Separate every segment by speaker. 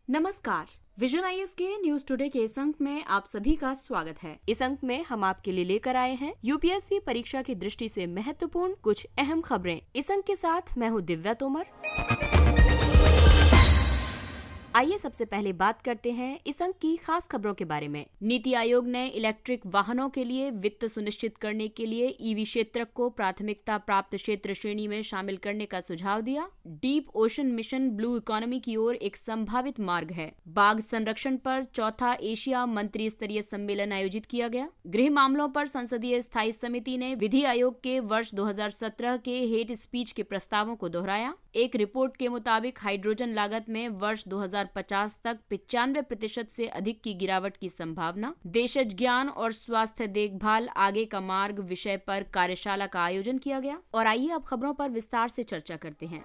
Speaker 1: नमस्कार। Vision IAS के news today के इस अंक में आप सभी का स्वागत है। इस अंक में हम आपके लिए लेकर आए हैं यूपीएससी परीक्षा की दृष्टि से महत्वपूर्ण कुछ अहम खबरें। इस अंक के साथ मैं हूँ दिव्या तोमर। आइए सबसे पहले बात करते हैं इस अंक की खास खबरों के बारे में। नीति आयोग ने इलेक्ट्रिक वाहनों के लिए वित्त सुनिश्चित करने के लिए ईवी क्षेत्र को प्राथमिकता प्राप्त क्षेत्र श्रेणी में शामिल करने का सुझाव दिया। Deep ocean mission blue economy की ओर एक संभावित मार्ग है। बाघ संरक्षण पर चौथा एशिया मंत्री स्तरीय सम्मेलन आयोजित किया गया। गृह मामलों पर संसदीय स्थायी समिति ने विधि आयोग के वर्ष 2017 के हेट स्पीच के प्रस्तावों को दोहराया। एक रिपोर्ट के मुताबिक हाइड्रोजन लागत में वर्ष 2050 तक 95% से अधिक की गिरावट की संभावना। देशज ज्ञान और स्वास्थ्य देखभाल आगे का मार्ग विषय पर कार्यशाला का आयोजन किया गया। और आइए अब खबरों पर विस्तार से चर्चा करते हैं।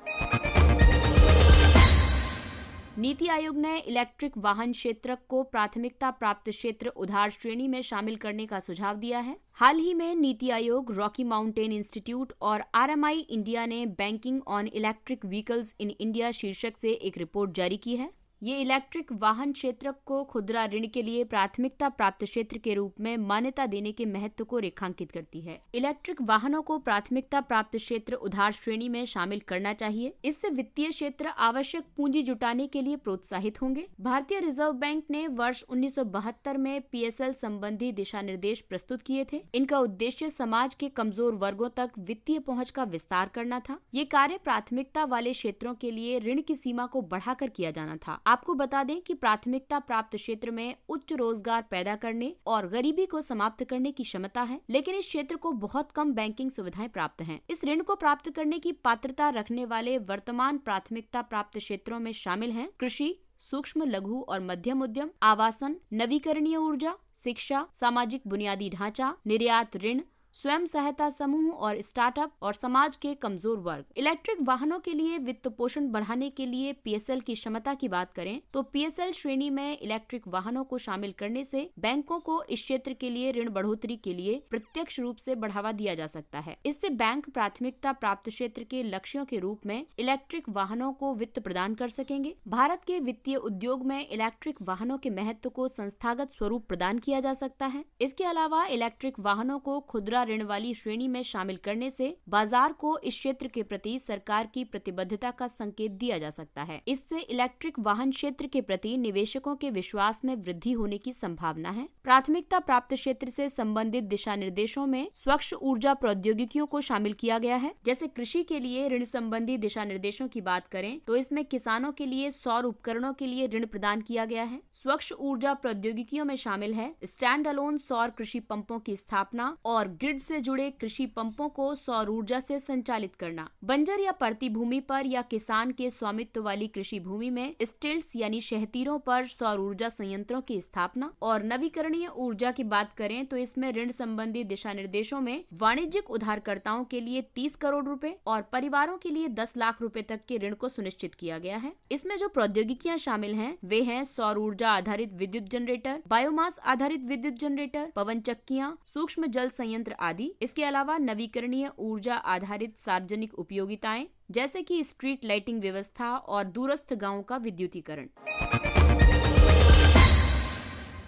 Speaker 1: नीति आयोग ने इलेक्ट्रिक वाहन क्षेत्र को प्राथमिकता प्राप्त क्षेत्र उधार श्रेणी में शामिल करने का सुझाव दिया है। हाल ही में NITI Aayog, Rocky mountain institute और आरएमआई इंडिया ने banking on electric vehicles in India शीर्षक से एक रिपोर्ट जारी की है। ये इलेक्ट्रिक वाहन क्षेत्र को खुदरा ऋण के लिए प्राथमिकता प्राप्त क्षेत्र के रूप में मान्यता देने के महत्व को रेखांकित करती है। इलेक्ट्रिक वाहनों को प्राथमिकता प्राप्त क्षेत्र उधार श्रेणी में शामिल करना चाहिए। इससे वित्तीय क्षेत्र आवश्यक पूंजी जुटाने के लिए प्रोत्साहित होंगे। भारतीय रिजर्व बैंक ने वर्ष 1972 में पीएसएल संबंधी दिशा निर्देश प्रस्तुत किए थे। इनका उद्देश्य समाज के कमजोर वर्गों तक वित्तीय पहुँच का विस्तार करना था। ये कार्य प्राथमिकता वाले क्षेत्रों के लिए ऋण की सीमा को बढ़ाकर किया जाना था। आपको बता दें कि प्राथमिकता प्राप्त क्षेत्र में उच्च रोजगार पैदा करने और गरीबी को समाप्त करने की क्षमता है, लेकिन इस क्षेत्र को बहुत कम बैंकिंग सुविधाएं प्राप्त हैं। इस ऋण को प्राप्त करने की पात्रता रखने वाले वर्तमान प्राथमिकता प्राप्त क्षेत्रों में शामिल हैं कृषि, सूक्ष्म लघु और मध्यम उद्यम, आवासन, नवीकरणीय ऊर्जा, शिक्षा, सामाजिक बुनियादी ढांचा, निर्यात ऋण, स्वयं सहायता समूह और स्टार्टअप और समाज के कमजोर वर्ग। इलेक्ट्रिक वाहनों के लिए वित्त पोषण बढ़ाने के लिए पीएसएल की क्षमता की बात करें तो पीएसएल श्रेणी में इलेक्ट्रिक वाहनों को शामिल करने से बैंकों को इस क्षेत्र के लिए ऋण बढ़ोतरी के लिए प्रत्यक्ष रूप से बढ़ावा दिया जा सकता है। इससे बैंक प्राथमिकता प्राप्त क्षेत्र के लक्ष्यों के रूप में इलेक्ट्रिक वाहनों को वित्त प्रदान कर सकेंगे। भारत के वित्तीय उद्योग में इलेक्ट्रिक वाहनों के महत्व को संस्थागत स्वरूप प्रदान किया जा सकता है। इसके अलावा इलेक्ट्रिक वाहनों को खुदरा ऋण वाली श्रेणी में शामिल करने से बाजार को इस क्षेत्र के प्रति सरकार की प्रतिबद्धता का संकेत दिया जा सकता है। इससे इलेक्ट्रिक वाहन क्षेत्र के प्रति निवेशकों के विश्वास में वृद्धि होने की संभावना है। प्राथमिकता प्राप्त क्षेत्र से संबंधित दिशा निर्देशों में स्वच्छ ऊर्जा प्रौद्योगिकियों को शामिल किया गया है। जैसे कृषि के लिए ऋण संबंधी दिशा निर्देशों की बात करें तो इसमें किसानों के लिए सौर उपकरणों के लिए ऋण प्रदान किया गया है। स्वच्छ ऊर्जा प्रौद्योगिकियों में शामिल है स्टैंड अलोन सौर कृषि पंपों की स्थापना और ग्रिड से जुड़े कृषि पंपों को सौर ऊर्जा से संचालित करना। बंजर या पड़ती भूमि पर या किसान के स्वामित्व वाली कृषि भूमि में स्टिल्ट्स यानी शहतीरों पर सौर ऊर्जा संयंत्रों की स्थापना। और नवीकरणीय ऊर्जा की बात करें तो इसमें ऋण संबंधी दिशा निर्देशों में वाणिज्यिक उधारकर्ताओं के लिए 30 करोड़ रुपए और परिवारों के लिए 10 लाख रुपए तक के ऋण को सुनिश्चित किया गया है। इसमें जो प्रौद्योगिकियां शामिल हैं वे हैं सौर ऊर्जा आधारित विद्युत जनरेटर, बायोमास आधारित विद्युत जनरेटर, पवन चक्कियां, सूक्ष्म जल संयंत्र आदि। इसके अलावा नवीकरणीय ऊर्जा आधारित सार्वजनिक उपयोगिताएं जैसे कि स्ट्रीट लाइटिंग व्यवस्था और दूरस्थ गांवों का विद्युतीकरण।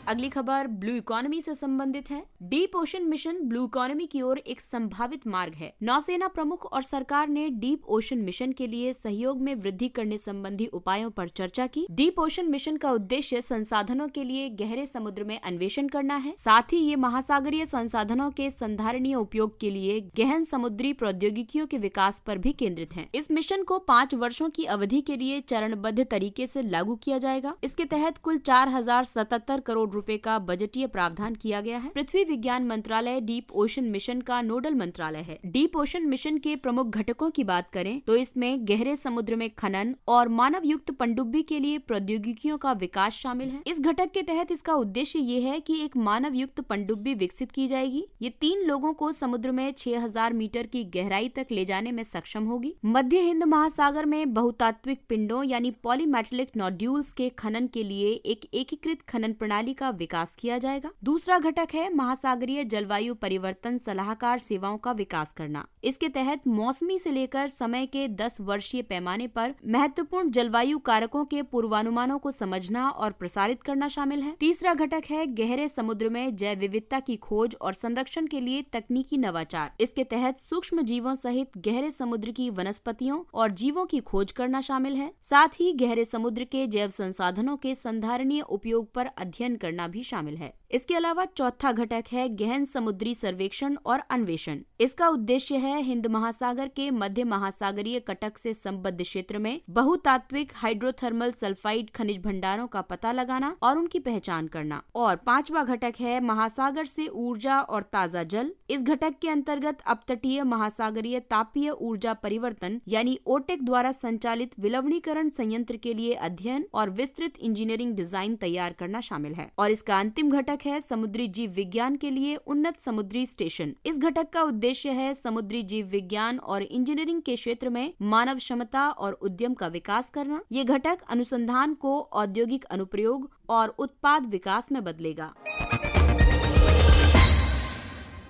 Speaker 1: अगली खबर ब्लू इकोनॉमी से संबंधित है। Deep ocean mission blue economy की ओर एक संभावित मार्ग है। नौसेना प्रमुख और सरकार ने डीप ओशन मिशन के लिए सहयोग में वृद्धि करने संबंधी उपायों पर चर्चा की। डीप ओशन मिशन का उद्देश्य संसाधनों के लिए गहरे समुद्र में अन्वेषण करना है। साथ ही ये महासागरीय संसाधनों के संधारणीय उपयोग के लिए गहन समुद्री प्रौद्योगिकियों के विकास पर भी केंद्रित है। इस मिशन को 5 वर्षों की अवधि के लिए चरणबद्ध तरीके से लागू किया जाएगा। इसके तहत कुल 4077 करोड़ रुपए का बजटीय प्रावधान किया गया है। पृथ्वी विज्ञान मंत्रालय डीप ओशन मिशन का नोडल मंत्रालय है। डीप ओशन मिशन के प्रमुख घटकों की बात करें तो इसमें गहरे समुद्र में खनन और मानव युक्त पनडुब्बी के लिए प्रौद्योगिकियों का विकास शामिल है। इस घटक के तहत इसका उद्देश्य ये है कि एक मानव युक्त पनडुब्बी विकसित की जाएगी। ये 3 लोगों को समुद्र में 6000 मीटर की गहराई तक ले जाने में सक्षम होगी। मध्य हिंद महासागर में बहुतात्विक पिंडों यानी पॉलीमेटेलिक नोड्यूल्स के खनन के लिए एक एकीकृत खनन प्रणाली का विकास किया जाएगा। दूसरा घटक है महासागरीय जलवायु परिवर्तन सलाहकार सेवाओं का विकास करना। इसके तहत मौसमी से लेकर समय के 10 वर्षीय पैमाने पर महत्वपूर्ण जलवायु कारकों के पूर्वानुमानों को समझना और प्रसारित करना शामिल है। तीसरा घटक है गहरे समुद्र में जैव विविधता की खोज और संरक्षण के लिए तकनीकी नवाचार। इसके तहत सूक्ष्म जीवों सहित गहरे समुद्र की वनस्पतियों और जीवों की खोज करना शामिल है। साथ ही गहरे समुद्र के जैव संसाधनों के संधारणीय उपयोग पर अध्ययन करना भी शामिल है। इसके अलावा चौथा घटक है गहन समुद्री सर्वेक्षण और अन्वेषण। इसका उद्देश्य है हिंद महासागर के मध्य महासागरीय कटक से संबद्ध क्षेत्र में बहुतात्विक हाइड्रोथर्मल सल्फाइड खनिज भंडारों का पता लगाना और उनकी पहचान करना। और पांचवा घटक है महासागर से ऊर्जा और ताजा जल। इस घटक के अंतर्गत अपतटीय महासागरीय तापीय ऊर्जा परिवर्तन यानी ओटेक द्वारा संचालित विलवणीकरण संयंत्र के लिए अध्ययन और विस्तृत इंजीनियरिंग डिजाइन तैयार करना शामिल है। और इसका अंतिम घटक है समुद्री जीव विज्ञान के लिए उन्नत समुद्री स्टेशन। इस घटक का उद्देश्य है समुद्री जीव विज्ञान और इंजीनियरिंग के क्षेत्र में मानव क्षमता और उद्यम का विकास करना। ये घटक अनुसंधान को औद्योगिक अनुप्रयोग और उत्पाद विकास में बदलेगा।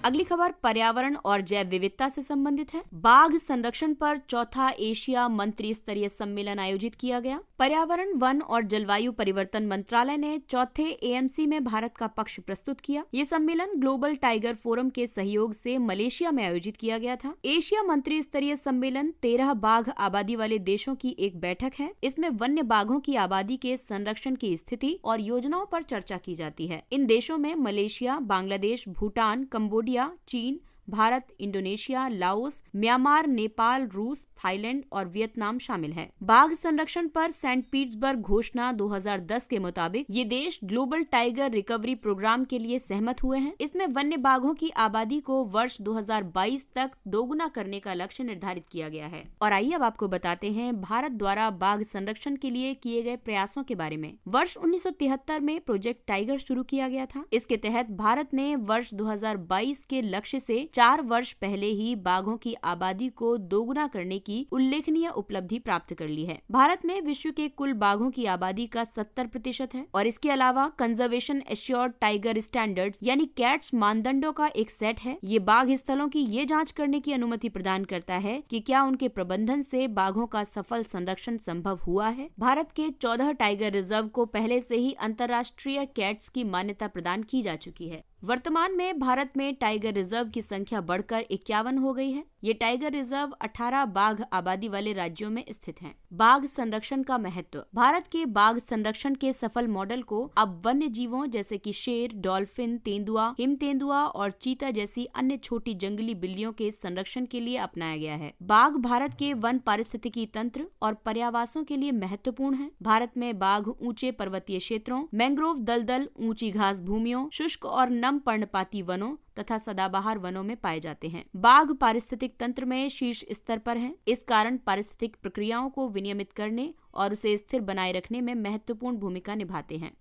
Speaker 1: अगली खबर पर्यावरण और जैव विविधता से संबंधित है। बाघ संरक्षण पर चौथा एशिया मंत्री स्तरीय सम्मेलन आयोजित किया गया। पर्यावरण, वन और जलवायु परिवर्तन मंत्रालय ने चौथे एएमसी में भारत का पक्ष प्रस्तुत किया। ये सम्मेलन ग्लोबल टाइगर फोरम के सहयोग से मलेशिया में आयोजित किया गया था। एशिया मंत्री स्तरीय सम्मेलन 13 बाघ आबादी वाले देशों की एक बैठक है। इसमें वन्य बाघों की आबादी के संरक्षण की स्थिति और योजनाओं पर चर्चा की जाती है। इन देशों में मलेशिया, बांग्लादेश, भूटान, कंबोडिया, चीन, Bharat, Indonesia, Laos, Myanmar, Nepal, रूस, थाईलैंड और वियतनाम शामिल है। बाघ संरक्षण पर सेंट पीटर्सबर्ग घोषणा 2010 के मुताबिक ये देश ग्लोबल टाइगर रिकवरी प्रोग्राम के लिए सहमत हुए हैं। इसमें वन्य बाघों की आबादी को वर्ष 2022 तक दोगुना करने का लक्ष्य निर्धारित किया गया है। और आइए अब आपको बताते हैं भारत द्वारा बाघ संरक्षण के लिए किए गए प्रयासों के बारे में। वर्ष 1973 में प्रोजेक्ट टाइगर शुरू किया गया था। इसके तहत भारत ने वर्ष 2022 के लक्ष्य से 4 वर्ष पहले ही बाघों की आबादी को दोगुना करने की उल्लेखनीय उपलब्धि प्राप्त कर ली है। भारत में विश्व के कुल बाघों की आबादी का 70% है। और इसके अलावा कंजर्वेशन एश्योर्ड टाइगर स्टैंडर्ड्स यानी कैट्स मानदंडों का एक सेट है। ये बाघ स्थलों की ये जांच करने की अनुमति प्रदान करता है कि क्या उनके प्रबंधन से बाघों का सफल संरक्षण संभव हुआ है। भारत के 14 टाइगर रिजर्व को पहले से ही अंतर्राष्ट्रीय कैट्स की मान्यता प्रदान की जा चुकी है। वर्तमान में भारत में टाइगर रिजर्व की संख्या बढ़कर 51 हो गई है। ये टाइगर रिजर्व 18 बाघ आबादी वाले राज्यों में स्थित हैं। बाघ संरक्षण का महत्व। भारत के बाघ संरक्षण के सफल मॉडल को अब वन्य जीवों जैसे कि शेर, डॉल्फिन, तेंदुआ, हिम तेंदुआ और चीता जैसी अन्य छोटी जंगली बिल्लियों के संरक्षण के लिए अपनाया गया है। बाघ भारत के वन पारिस्थितिकी तंत्र और पर्यावासों के लिए महत्वपूर्ण है। भारत में बाघ ऊंचे पर्वतीय क्षेत्रों, मैंग्रोव दलदल, ऊंची घास भूमियों, शुष्क और नम पर्णपाती वनों तथा सदाबहार वनों में पाए जाते हैं। बाघ पारिस्थितिक तंत्र में शीर्ष स्तर पर हैं। इस कारण पारिस्थितिक प्रक्रियाओं को विनियमित करने और उसे स्थिर बनाए रखने में महत्वपूर्ण भूमिका निभाते हैं।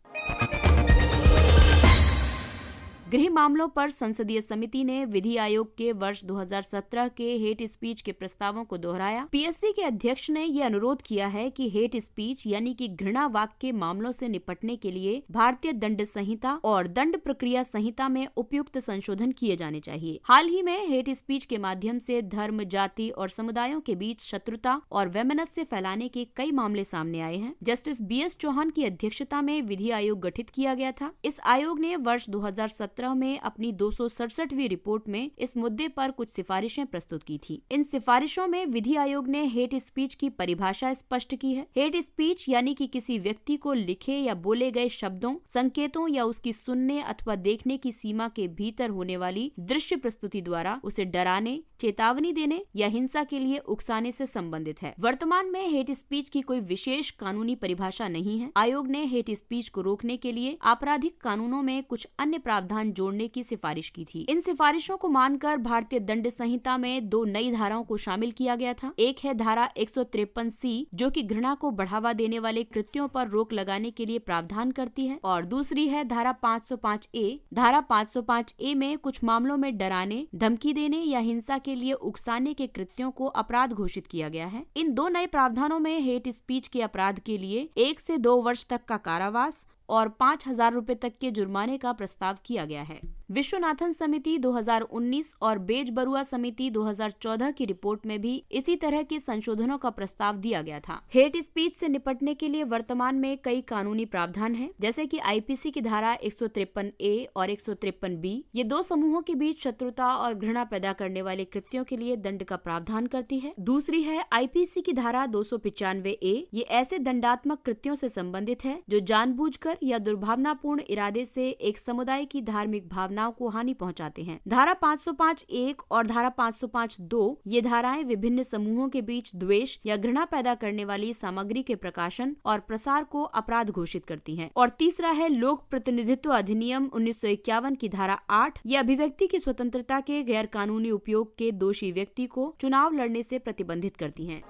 Speaker 1: गृह मामलों पर संसदीय समिति ने विधि आयोग के वर्ष 2017 के हेट स्पीच के प्रस्तावों को दोहराया। पीएससी के अध्यक्ष ने यह अनुरोध किया है कि हेट स्पीच यानी कि घृणा वाक्य के मामलों से निपटने के लिए भारतीय दंड संहिता और दंड प्रक्रिया संहिता में उपयुक्त संशोधन किए जाने चाहिए। हाल ही में हेट स्पीच के माध्यम से धर्म, जाति और समुदायों के बीच शत्रुता और वैमनस्य फैलाने के कई मामले सामने आए हैं। जस्टिस BS चौहान की अध्यक्षता में विधि आयोग गठित किया गया था। इस आयोग ने वर्ष 2017 में अपनी 267वीं रिपोर्ट में इस मुद्दे पर कुछ सिफारिशें प्रस्तुत की थी। इन सिफारिशों में विधि आयोग ने हेट स्पीच की परिभाषा स्पष्ट की है। हेट स्पीच यानी कि किसी व्यक्ति को लिखे या बोले गए शब्दों, संकेतों या उसकी सुनने अथवा देखने की सीमा के भीतर होने वाली दृश्य प्रस्तुति द्वारा उसे डराने, चेतावनी देने या हिंसा के लिए उकसाने से संबंधित है। वर्तमान में हेट स्पीच की कोई विशेष कानूनी परिभाषा नहीं है। आयोग ने हेट स्पीच को रोकने के लिए आपराधिक कानूनों में कुछ अन्य प्रावधान जोड़ने की सिफारिश की थी। इन सिफारिशों को मानकर भारतीय दंड संहिता में 2 नई धाराओं को शामिल किया गया था। एक है धारा 153C जो कि घृणा को बढ़ावा देने वाले कृत्यों पर रोक लगाने के लिए प्रावधान करती है, और दूसरी है धारा 505A। धारा 505A में कुछ मामलों में डराने, धमकी देने या हिंसा के लिए उकसाने के कृत्यों को अपराध घोषित किया गया है। इन 2 नए प्रावधानों में हेट स्पीच के अपराध के लिए 1 से 2 वर्ष तक का कारावास और 5,000 रुपए तक के जुर्माने का प्रस्ताव किया गया है। विश्वनाथन समिति 2019 और बेज बरुआ समिति 2014 की रिपोर्ट में भी इसी तरह के संशोधनों का प्रस्ताव दिया गया था। हेट स्पीच से निपटने के लिए वर्तमान में कई कानूनी प्रावधान हैं, जैसे कि आईपीसी की धारा 153A और 153B। ये दो समूहों के बीच शत्रुता और घृणा पैदा करने वाले कृत्यों के लिए दंड का प्रावधान करती है। दूसरी है आईपीसी की धारा 295A। ये ऐसे दंडात्मक कृत्यों से संबंधित है जो जानबूझकर या दुर्भावनापूर्ण इरादे से एक समुदाय की धार्मिक भावना को हानि पहुंचाते हैं। धारा 505(1) और धारा 505(2) ये धाराएं विभिन्न समूहों के बीच द्वेष या घृणा पैदा करने वाली सामग्री के प्रकाशन और प्रसार को अपराध घोषित करती हैं। और तीसरा है लोक प्रतिनिधित्व अधिनियम 1951 की धारा 8। ये अभिव्यक्ति की स्वतंत्रता के गैर कानूनी उपयोग के दोषी व्यक्ति को चुनाव लड़ने से प्रतिबंधित करती हैं।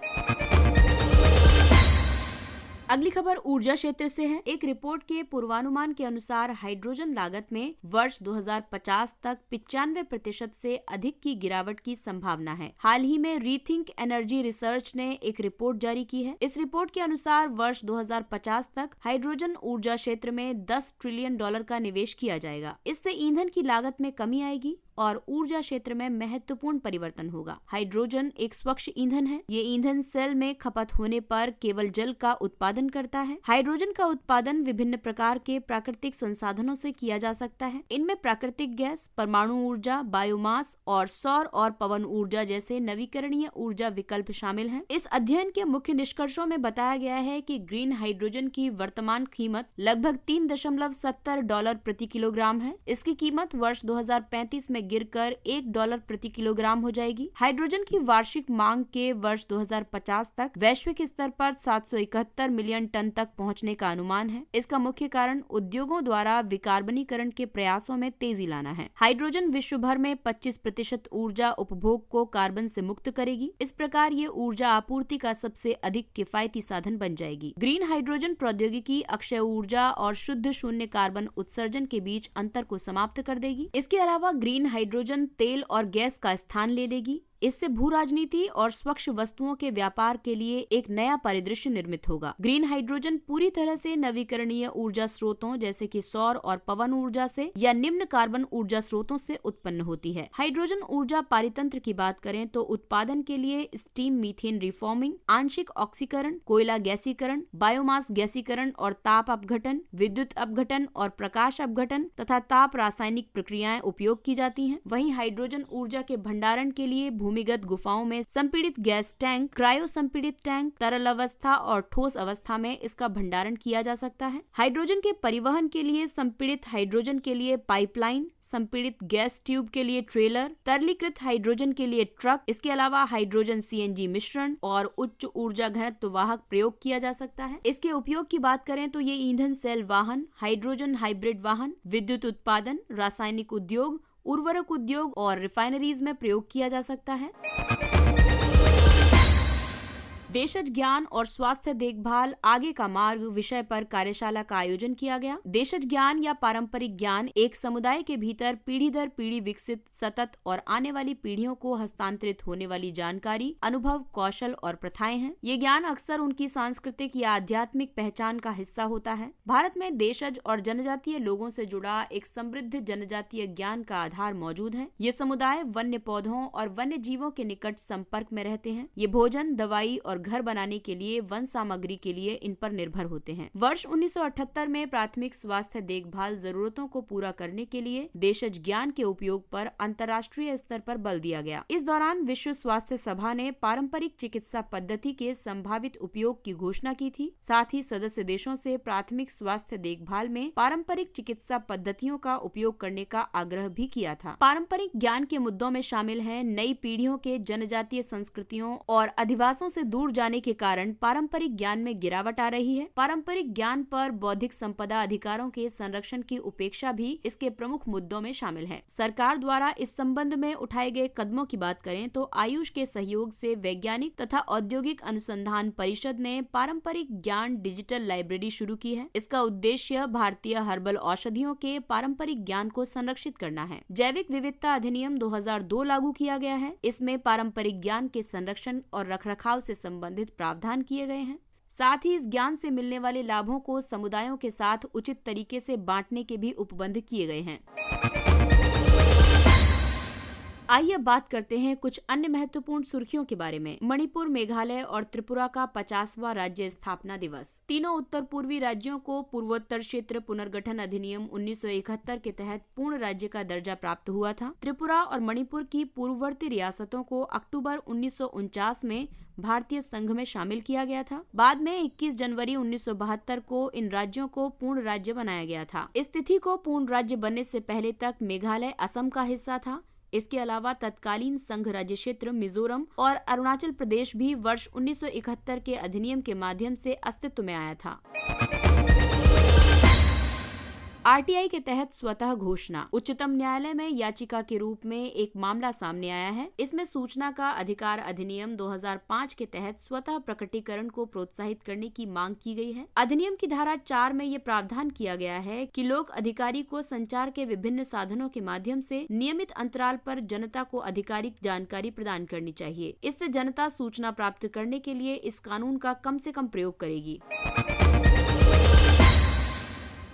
Speaker 1: अगली खबर ऊर्जा क्षेत्र से है। एक रिपोर्ट के पूर्वानुमान के अनुसार हाइड्रोजन लागत में वर्ष 2050 तक 95% से अधिक की गिरावट की संभावना है। हाल ही में रीथिंक एनर्जी रिसर्च ने एक रिपोर्ट जारी की है। इस रिपोर्ट के अनुसार वर्ष 2050 तक हाइड्रोजन ऊर्जा क्षेत्र में $10 ट्रिलियन का निवेश किया जाएगा। इससे ईंधन की लागत में कमी आएगी और ऊर्जा क्षेत्र में महत्वपूर्ण परिवर्तन होगा। हाइड्रोजन एक स्वच्छ ईंधन है। ये ईंधन सेल में खपत होने पर केवल जल का उत्पादन करता है। हाइड्रोजन का उत्पादन विभिन्न प्रकार के प्राकृतिक संसाधनों से किया जा सकता है। इनमें प्राकृतिक गैस, परमाणु ऊर्जा, बायोमास और सौर और पवन ऊर्जा जैसे नवीकरणीय ऊर्जा विकल्प शामिल हैं। इस अध्ययन के मुख्य निष्कर्षों में बताया गया है कि ग्रीन हाइड्रोजन की वर्तमान कीमत लगभग $3.70 प्रति किलोग्राम है। इसकी कीमत वर्ष 2035 में गिरकर $1 प्रति किलोग्राम हो जाएगी। हाइड्रोजन की वार्षिक मांग के वर्ष 2050 तक वैश्विक स्तर पर 771 मिलियन टन तक पहुंचने का अनुमान है। इसका मुख्य कारण उद्योगों द्वारा विकार्बनीकरण के प्रयासों में तेजी लाना है। हाइड्रोजन विश्व भर में 25% ऊर्जा उपभोग को कार्बन से मुक्त करेगी। इस प्रकार ये ऊर्जा आपूर्ति का सबसे अधिक किफायती साधन बन जाएगी। ग्रीन हाइड्रोजन प्रौद्योगिकी अक्षय ऊर्जा और शुद्ध शून्य कार्बन उत्सर्जन के बीच अंतर को समाप्त कर देगी। इसके अलावा ग्रीन हाइड्रोजन तेल और गैस का स्थान ले लेगी। इससे भू राजनीति और स्वच्छ वस्तुओं के व्यापार के लिए एक नया परिदृश्य निर्मित होगा। ग्रीन हाइड्रोजन पूरी तरह से नवीकरणीय ऊर्जा स्रोतों जैसे कि सौर और पवन ऊर्जा से या निम्न कार्बन ऊर्जा स्रोतों से उत्पन्न होती है। हाइड्रोजन ऊर्जा पारितंत्र की बात करें तो उत्पादन के लिए स्टीम मीथेन रिफॉर्मिंग, आंशिक ऑक्सीकरण, कोयला गैसीकरण, बायोमास गैसीकरण और ताप अपघटन, विद्युत अपघटन और प्रकाश अपघटन तथा ताप रासायनिक प्रक्रियाएं उपयोग की जाती हैं। वहीं हाइड्रोजन ऊर्जा के भंडारण के लिए भूमिगत गुफाओं में संपीड़ित गैस टैंक, क्रायो संपीड़ित टैंक, तरल अवस्था और ठोस अवस्था में इसका भंडारण किया जा सकता है। हाइड्रोजन के परिवहन के लिए संपीड़ित हाइड्रोजन के लिए पाइपलाइन, संपीड़ित गैस ट्यूब के लिए ट्रेलर, तरलीकृत हाइड्रोजन के लिए ट्रक, इसके अलावा हाइड्रोजन CNG मिश्रण और उच्च ऊर्जा घनत्व वाहक प्रयोग किया जा सकता है। इसके उपयोग की बात करें तो ये ईंधन सेल वाहन, हाइड्रोजन हाइब्रिड वाहन, विद्युत उत्पादन, रासायनिक उद्योग, उर्वरक उद्योग और रिफाइनरीज में प्रयोग किया जा सकता है। देशज ज्ञान और स्वास्थ्य देखभाल आगे का मार्ग विषय पर कार्यशाला का आयोजन किया गया। देशज ज्ञान या पारंपरिक ज्ञान एक समुदाय के भीतर पीढ़ी दर पीढ़ी विकसित, सतत और आने वाली पीढ़ियों को हस्तांतरित होने वाली जानकारी, अनुभव, कौशल और प्रथाएं हैं। ये ज्ञान अक्सर उनकी सांस्कृतिक या आध्यात्मिक पहचान का हिस्सा होता है। भारत में देशज और जनजातीय लोगों से जुड़ा एक समृद्ध जनजातीय ज्ञान का आधार मौजूद है। ये समुदाय वन्य पौधों और वन्य जीवों के निकट संपर्क में रहते हैं। ये भोजन, दवाई और घर बनाने के लिए वन सामग्री के लिए इन पर निर्भर होते हैं। वर्ष 1978 में प्राथमिक स्वास्थ्य देखभाल जरूरतों को पूरा करने के लिए देशज ज्ञान के उपयोग पर अंतर्राष्ट्रीय स्तर पर बल दिया गया। इस दौरान विश्व स्वास्थ्य सभा ने पारंपरिक चिकित्सा पद्धति के संभावित उपयोग की घोषणा की थी। साथ ही सदस्य देशों से प्राथमिक स्वास्थ्य देखभाल में पारंपरिक चिकित्सा पद्धतियों का उपयोग करने का आग्रह भी किया था। पारंपरिक ज्ञान के मुद्दों में शामिल है नई पीढ़ियों के जनजातीय संस्कृतियों और अधिवासों से दूर जाने के कारण पारंपरिक ज्ञान में गिरावट आ रही है। पारंपरिक ज्ञान पर बौद्धिक संपदा अधिकारों के संरक्षण की उपेक्षा भी इसके प्रमुख मुद्दों में शामिल है। सरकार द्वारा इस संबंध में उठाए गए कदमों की बात करें तो आयुष के सहयोग से वैज्ञानिक तथा औद्योगिक अनुसंधान परिषद ने पारंपरिक ज्ञान डिजिटल लाइब्रेरी शुरू की है। इसका उद्देश्य भारतीय हर्बल औषधियों के पारंपरिक ज्ञान को संरक्षित करना है। जैविक विविधता अधिनियम 2002 लागू किया गया है। इसमें पारंपरिक ज्ञान के संरक्षण और रखरखाव से संबंधित प्रावधान किए गए हैं। साथ ही इस ज्ञान से मिलने वाले लाभों को समुदायों के साथ उचित तरीके से बांटने के भी उपबंध किए गए हैं। आइए बात करते हैं कुछ अन्य महत्वपूर्ण सुर्खियों के बारे में। मणिपुर, मेघालय और त्रिपुरा का 50वां राज्य स्थापना दिवस। तीनों उत्तर पूर्वी राज्यों को पूर्वोत्तर क्षेत्र पुनर्गठन अधिनियम 1971 के तहत पूर्ण राज्य का दर्जा प्राप्त हुआ था। त्रिपुरा और मणिपुर की पूर्ववर्ती रियासतों को अक्टूबर 1949 में भारतीय संघ में शामिल किया गया था। बाद में 21 जनवरी 1972 को इन राज्यों को पूर्ण राज्य बनाया गया था। इस तिथि को पूर्ण राज्य बनने से पहले तक मेघालय असम का हिस्सा था। इसके अलावा तत्कालीन संघ राज्य क्षेत्र मिजोरम और अरुणाचल प्रदेश भी वर्ष 1971 के अधिनियम के माध्यम से अस्तित्व में आया था। आरटीआई के तहत स्वतः घोषणा। उच्चतम न्यायालय में याचिका के रूप में एक मामला सामने आया है। इसमें सूचना का अधिकार अधिनियम 2005 के तहत स्वतः प्रकटीकरण को प्रोत्साहित करने की मांग की गई है। अधिनियम की धारा 4 में ये प्रावधान किया गया है कि लोक अधिकारी को संचार के विभिन्न साधनों के माध्यम से नियमित अंतराल पर जनता को आधिकारिक जानकारी प्रदान करनी चाहिए। इससे जनता सूचना प्राप्त करने के लिए इस कानून का कम से कम प्रयोग करेगी।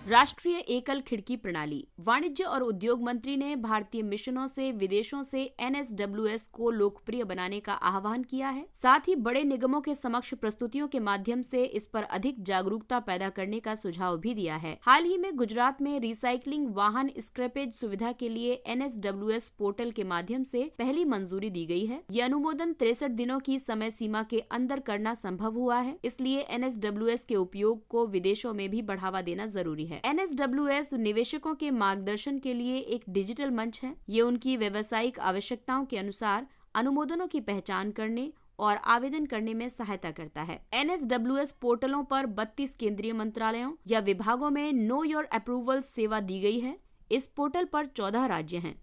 Speaker 1: राष्ट्रीय एकल खिड़की प्रणाली। वाणिज्य और उद्योग मंत्री ने भारतीय मिशनों से विदेशों से NSWS को लोकप्रिय बनाने का आह्वान किया है। साथ ही बड़े निगमों के समक्ष प्रस्तुतियों के माध्यम से इस पर अधिक जागरूकता पैदा करने का सुझाव भी दिया है। हाल ही में गुजरात में रिसाइकलिंग वाहन स्क्रैपेज सुविधा के लिए NSWS पोर्टल के माध्यम से पहली मंजूरी दी गई है। ये अनुमोदन 63 दिनों की समय सीमा के अंदर करना संभव हुआ है। इसलिए NSWS के उपयोग को विदेशों में भी बढ़ावा देना जरूरी है। NSWS निवेशकों के मार्गदर्शन के लिए एक डिजिटल मंच है। ये उनकी व्यावसायिक आवश्यकताओं के अनुसार अनुमोदनों की पहचान करने और आवेदन करने में सहायता करता है। NSWS पोर्टलों पर 32 केंद्रीय मंत्रालयों या विभागों में नो योर अप्रूवल सेवा दी गई है। इस पोर्टल पर 14 राज्य हैं।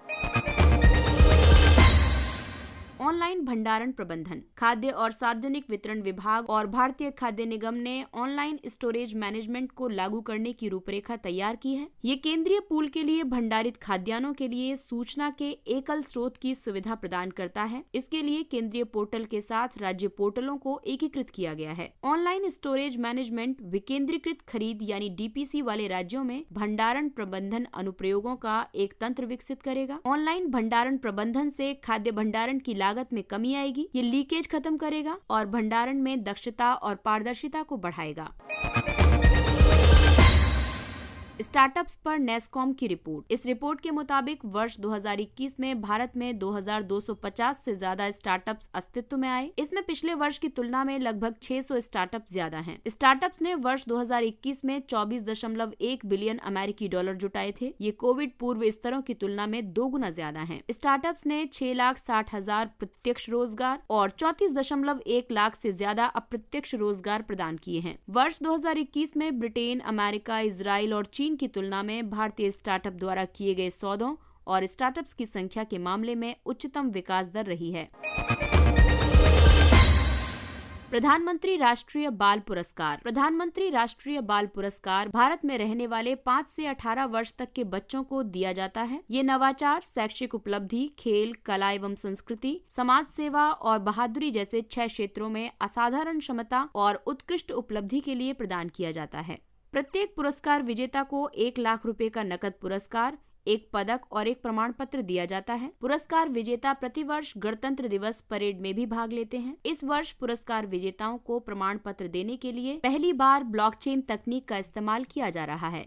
Speaker 1: ऑनलाइन भंडारण प्रबंधन। खाद्य और सार्वजनिक वितरण विभाग और भारतीय खाद्य निगम ने ऑनलाइन स्टोरेज मैनेजमेंट को लागू करने की रूपरेखा तैयार की है। ये केंद्रीय पूल के लिए भंडारित खाद्यान्नों के लिए सूचना के एकल स्रोत की सुविधा प्रदान करता है। इसके लिए केंद्रीय पोर्टल के साथ राज्य पोर्टलों को एकीकृत किया गया है। ऑनलाइन स्टोरेज मैनेजमेंट विकेंद्रीकृत खरीद यानी DPC वाले राज्यों में भंडारण प्रबंधन अनुप्रयोगों का एक तंत्र विकसित करेगा। ऑनलाइन भंडारण प्रबंधन से खाद्य भंडारण की लागत में कमी आएगी। ये लीकेज खत्म करेगा और भंडारण में दक्षता और पारदर्शिता को बढ़ाएगा। स्टार्टअप्स पर नेस्कॉम की रिपोर्ट। इस रिपोर्ट के मुताबिक वर्ष 2021 में भारत में 2250 से ज्यादा स्टार्टअप्स अस्तित्व में आए। इसमें पिछले वर्ष की तुलना में लगभग 600 स्टार्टअप्स ज्यादा हैं। स्टार्टअप्स ने वर्ष 2021 में 24.1 बिलियन अमेरिकी डॉलर जुटाए थे। ये कोविड पूर्व स्तरों की तुलना में 2 गुना ज्यादा हैं। स्टार्टअप्स ने 6,60,000 प्रत्यक्ष रोजगार और 34.1 लाख से ज्यादा अप्रत्यक्ष रोजगार प्रदान किए हैं। वर्ष 2021 में ब्रिटेन, अमेरिका, इजराइल और चीन की तुलना में भारतीय स्टार्टअप द्वारा किए गए सौदों और स्टार्टअप्स की संख्या के मामले में उच्चतम विकास दर रही है। प्रधानमंत्री राष्ट्रीय बाल पुरस्कार। प्रधानमंत्री राष्ट्रीय बाल पुरस्कार भारत में रहने वाले 5 से 18 वर्ष तक के बच्चों को दिया जाता है। ये नवाचार, शैक्षिक उपलब्धि, खेल, कला एवं संस्कृति, समाज सेवा और बहादुरी जैसे 6 क्षेत्रों में असाधारण क्षमता और उत्कृष्ट उपलब्धि के लिए प्रदान किया जाता है। प्रत्येक पुरस्कार विजेता को 1 लाख रुपए का नकद पुरस्कार, एक पदक और एक प्रमाण पत्र दिया जाता है। पुरस्कार विजेता प्रतिवर्ष गणतंत्र दिवस परेड में भी भाग लेते हैं। इस वर्ष पुरस्कार विजेताओं को प्रमाण पत्र देने के लिए पहली बार ब्लॉकचेन तकनीक का इस्तेमाल किया जा रहा है।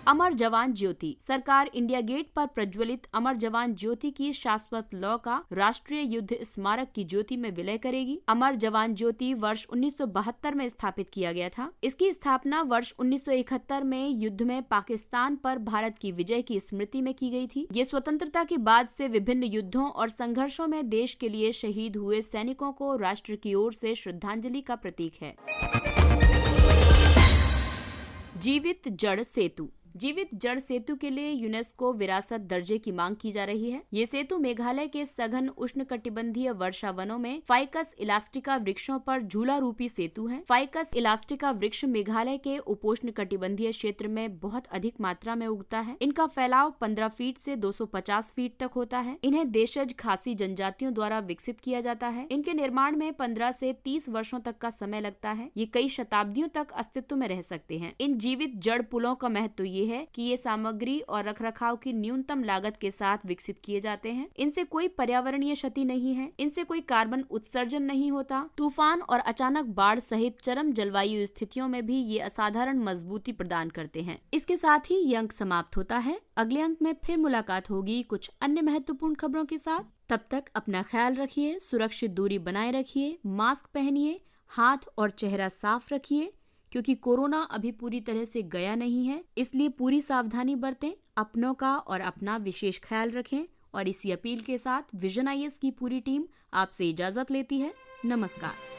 Speaker 1: अमर जवान ज्योति। सरकार इंडिया गेट पर प्रज्वलित अमर जवान ज्योति की शाश्वत लौ का राष्ट्रीय युद्ध स्मारक की ज्योति में विलय करेगी। अमर जवान ज्योति वर्ष 1972 में स्थापित किया गया था। इसकी स्थापना वर्ष 1971 में युद्ध में पाकिस्तान पर भारत की विजय की स्मृति में की गई थी। ये स्वतंत्रता के बाद से विभिन्न युद्धों और संघर्षों में देश के लिए शहीद हुए सैनिकों को राष्ट्र की ओर से श्रद्धांजलि का प्रतीक है। जीवित जड़ सेतु। जीवित जड़ सेतु के लिए यूनेस्को विरासत दर्जे की मांग की जा रही है। ये सेतु मेघालय के सघन उष्णकटिबंधीय वर्षा वनों में फाइकस इलास्टिका वृक्षों पर झूला रूपी सेतु है। फाइकस इलास्टिका वृक्ष मेघालय के उपोष्ण कटिबंधीय क्षेत्र में बहुत अधिक मात्रा में उगता है। इनका फैलाव 15 फीट से 250 फीट तक होता है। इन्हें देशज खासी जनजातियों द्वारा विकसित किया जाता है। इनके निर्माण में 15 से 30 वर्षों तक का समय लगता है। ये कई शताब्दियों तक अस्तित्व में रह सकते हैं। इन जीवित जड़ पुलों का महत्व ये है कि ये सामग्री और रखरखाव की न्यूनतम लागत के साथ विकसित किए जाते हैं। इनसे कोई पर्यावरणीय क्षति नहीं है। इनसे कोई कार्बन उत्सर्जन नहीं होता। तूफान और अचानक बाढ़ सहित चरम जलवायु स्थितियों में भी ये असाधारण मजबूती प्रदान करते हैं। इसके साथ ही ये अंक समाप्त होता है। अगले अंक में फिर मुलाकात होगी कुछ अन्य महत्वपूर्ण खबरों के साथ। तब तक अपना ख्याल रखिए, सुरक्षित दूरी बनाए रखिए, मास्क पहनिए, हाथ और चेहरा साफ रखिए, क्योंकि कोरोना अभी पूरी तरह से गया नहीं है। इसलिए पूरी सावधानी बरतें, अपनों का और अपना विशेष ख्याल रखें। और इसी अपील के साथ विजन IAS की पूरी टीम आपसे इजाजत लेती है। नमस्कार।